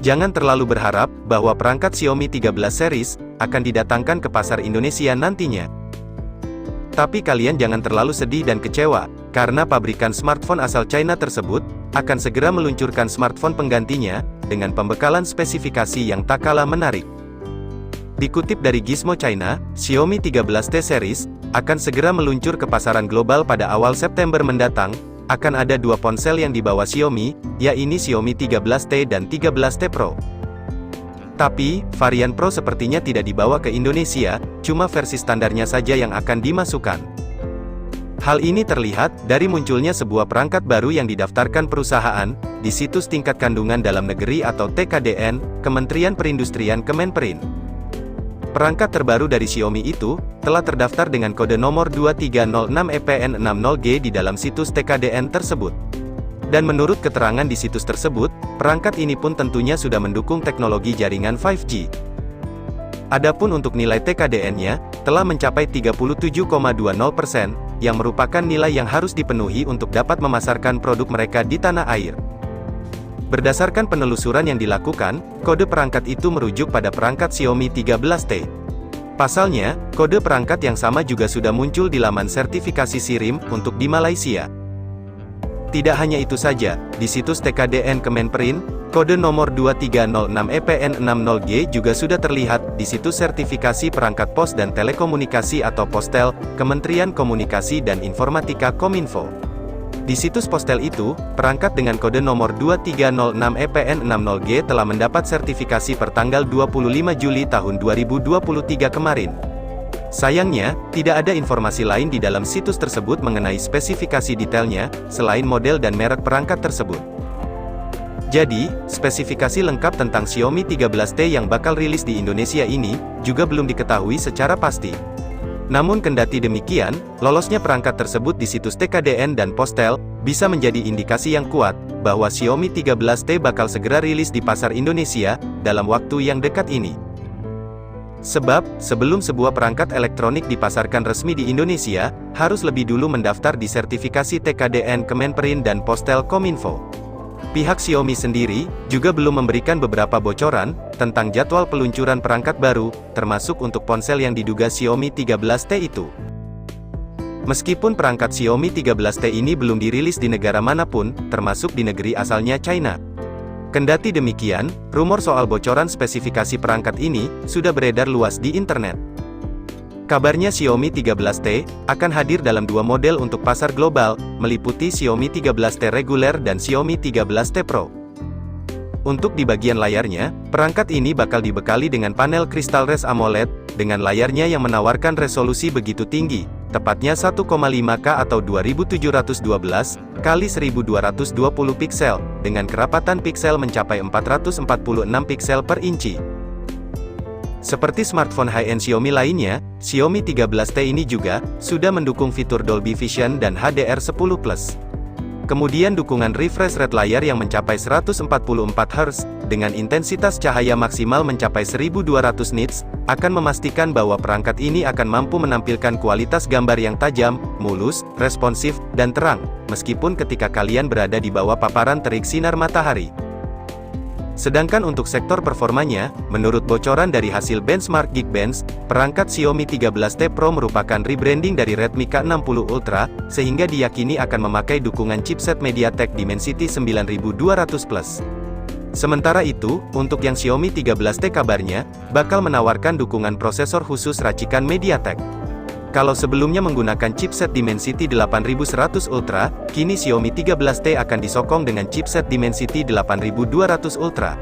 Jangan terlalu berharap bahwa perangkat Xiaomi 13 series akan didatangkan ke pasar Indonesia nantinya. Tapi kalian jangan terlalu sedih dan kecewa, karena pabrikan smartphone asal China tersebut akan segera meluncurkan smartphone penggantinya dengan pembekalan spesifikasi yang tak kalah menarik. Dikutip dari Gizmo China, Xiaomi 13T series akan segera meluncur ke pasaran global pada awal September mendatang. Akan ada dua ponsel yang dibawa Xiaomi, yaitu Xiaomi 13T dan 13T Pro. Tapi, varian Pro sepertinya tidak dibawa ke Indonesia, cuma versi standarnya saja yang akan dimasukkan. Hal ini terlihat dari munculnya sebuah perangkat baru yang didaftarkan perusahaan di situs tingkat kandungan dalam negeri atau TKDN, Kementerian Perindustrian Kemenperin. Perangkat terbaru dari Xiaomi itu telah terdaftar dengan kode nomor 2306EPN60G di dalam situs TKDN tersebut. Dan menurut keterangan di situs tersebut, perangkat ini pun tentunya sudah mendukung teknologi jaringan 5G. Adapun untuk nilai TKDN-nya, telah mencapai 37,20%, yang merupakan nilai yang harus dipenuhi untuk dapat memasarkan produk mereka di tanah air. Berdasarkan penelusuran yang dilakukan, kode perangkat itu merujuk pada perangkat Xiaomi 13T. Pasalnya, kode perangkat yang sama juga sudah muncul di laman sertifikasi SIRIM untuk di Malaysia. Tidak hanya itu saja, di situs TKDN Kemenperin, kode nomor 2306EPN60G juga sudah terlihat di situs sertifikasi perangkat pos dan telekomunikasi atau Postel, Kementerian Komunikasi dan Informatika Kominfo. Di situs Postel itu, perangkat dengan kode nomor 2306EPN60G telah mendapat sertifikasi pertanggal 25 Juli tahun 2023 kemarin. Sayangnya, tidak ada informasi lain di dalam situs tersebut mengenai spesifikasi detailnya, selain model dan merek perangkat tersebut. Jadi, spesifikasi lengkap tentang Xiaomi 13T yang bakal rilis di Indonesia ini, juga belum diketahui secara pasti. Namun kendati demikian, lolosnya perangkat tersebut di situs TKDN dan Postel, bisa menjadi indikasi yang kuat, bahwa Xiaomi 13T bakal segera rilis di pasar Indonesia, dalam waktu yang dekat ini. Sebab, sebelum sebuah perangkat elektronik dipasarkan resmi di Indonesia, harus lebih dulu mendaftar di sertifikasi TKDN Kemenperin dan Postel Kominfo. Pihak Xiaomi sendiri, juga belum memberikan beberapa bocoran, tentang jadwal peluncuran perangkat baru, termasuk untuk ponsel yang diduga Xiaomi 13T itu. Meskipun perangkat Xiaomi 13T ini belum dirilis di negara manapun, termasuk di negeri asalnya China. Kendati demikian, rumor soal bocoran spesifikasi perangkat ini, sudah beredar luas di internet. Kabarnya Xiaomi 13T, akan hadir dalam dua model untuk pasar global, meliputi Xiaomi 13T reguler dan Xiaomi 13T Pro. Untuk di bagian layarnya, perangkat ini bakal dibekali dengan panel Crystal Res AMOLED, dengan layarnya yang menawarkan resolusi begitu tinggi, tepatnya 1,5K atau 2712 x 1220 piksel, dengan kerapatan piksel mencapai 446 piksel per inci. Seperti smartphone high-end Xiaomi lainnya, Xiaomi 13T ini juga sudah mendukung fitur Dolby Vision dan HDR10+. Kemudian dukungan refresh rate layar yang mencapai 144 Hz, dengan intensitas cahaya maksimal mencapai 1200 nits, akan memastikan bahwa perangkat ini akan mampu menampilkan kualitas gambar yang tajam, mulus, responsif, dan terang, meskipun ketika kalian berada di bawah paparan terik sinar matahari. Sedangkan untuk sektor performanya, menurut bocoran dari hasil benchmark Geekbench, perangkat Xiaomi 13T Pro merupakan rebranding dari Redmi K60 Ultra, sehingga diyakini akan memakai dukungan chipset MediaTek Dimensity 9200+. Sementara itu, untuk yang Xiaomi 13T kabarnya, bakal menawarkan dukungan prosesor khusus racikan MediaTek. Kalau sebelumnya menggunakan chipset Dimensity 8100 Ultra, kini Xiaomi 13T akan disokong dengan chipset Dimensity 8200 Ultra.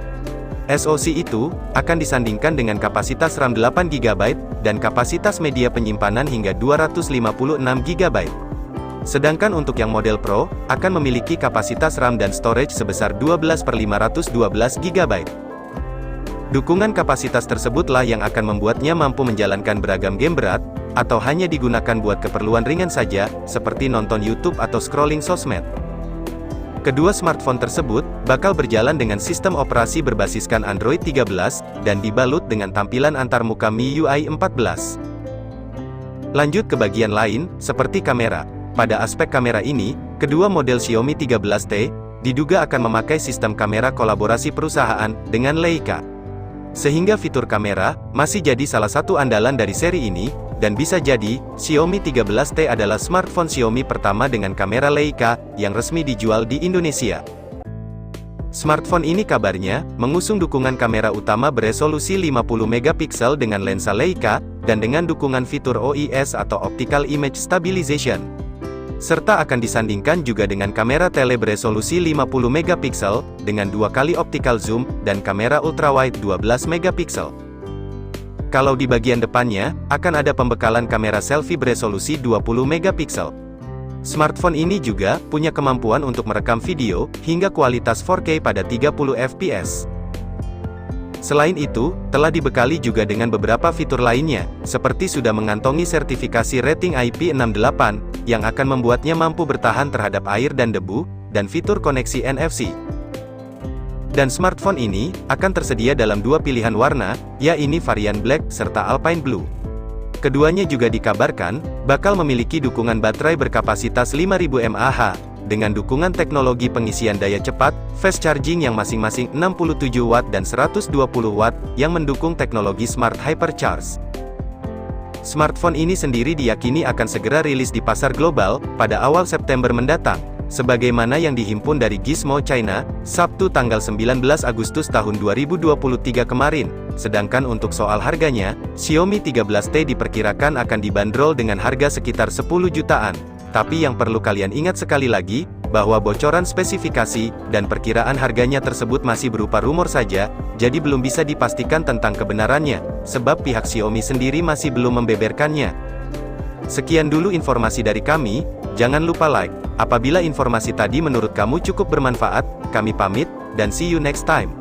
SoC itu akan disandingkan dengan kapasitas RAM 8GB dan kapasitas media penyimpanan hingga 256GB. Sedangkan untuk yang model Pro, akan memiliki kapasitas RAM dan storage sebesar 12/512GB. Dukungan kapasitas tersebutlah yang akan membuatnya mampu menjalankan beragam game berat, atau hanya digunakan buat keperluan ringan saja, seperti nonton YouTube atau scrolling sosmed. Kedua smartphone tersebut bakal berjalan dengan sistem operasi berbasiskan Android 13, dan dibalut dengan tampilan antarmuka MIUI 14. Lanjut ke bagian lain, seperti kamera. Pada aspek kamera ini, kedua model Xiaomi 13T diduga akan memakai sistem kamera kolaborasi perusahaan dengan Leica. Sehingga fitur kamera masih jadi salah satu andalan dari seri ini, dan bisa jadi Xiaomi 13T adalah smartphone Xiaomi pertama dengan kamera Leica yang resmi dijual di Indonesia. Smartphone ini kabarnya mengusung dukungan kamera utama beresolusi 50 megapiksel dengan lensa Leica dan dengan dukungan fitur OIS atau Optical Image Stabilization. Serta akan disandingkan juga dengan kamera tele beresolusi 50 megapiksel dengan 2 kali optical zoom dan kamera ultrawide 12 megapiksel. Kalau di bagian depannya akan ada pembekalan kamera selfie beresolusi 20 megapiksel. Smartphone ini juga punya kemampuan untuk merekam video hingga kualitas 4K pada 30 fps. Selain itu, telah dibekali juga dengan beberapa fitur lainnya, seperti sudah mengantongi sertifikasi rating IP68, yang akan membuatnya mampu bertahan terhadap air dan debu, dan fitur koneksi NFC. Dan smartphone ini akan tersedia dalam 2 pilihan warna, yaitu varian Black serta Alpine Blue. Keduanya juga dikabarkan bakal memiliki dukungan baterai berkapasitas 5000 mAh, dengan dukungan teknologi pengisian daya cepat, fast charging yang masing-masing 67 Watt dan 120 Watt, yang mendukung teknologi Smart Hypercharge. Smartphone ini sendiri diyakini akan segera rilis di pasar global, pada awal September mendatang, sebagaimana yang dihimpun dari Gizmo China, Sabtu tanggal 19 Agustus tahun 2023 kemarin. Sedangkan untuk soal harganya, Xiaomi 13T diperkirakan akan dibanderol dengan harga sekitar 10 jutaan. Tapi yang perlu kalian ingat sekali lagi, bahwa bocoran spesifikasi dan perkiraan harganya tersebut masih berupa rumor saja, jadi belum bisa dipastikan tentang kebenarannya, sebab pihak Xiaomi sendiri masih belum membeberkannya. Sekian dulu informasi dari kami, jangan lupa like. Apabila informasi tadi menurut kamu cukup bermanfaat, kami pamit, dan see you next time.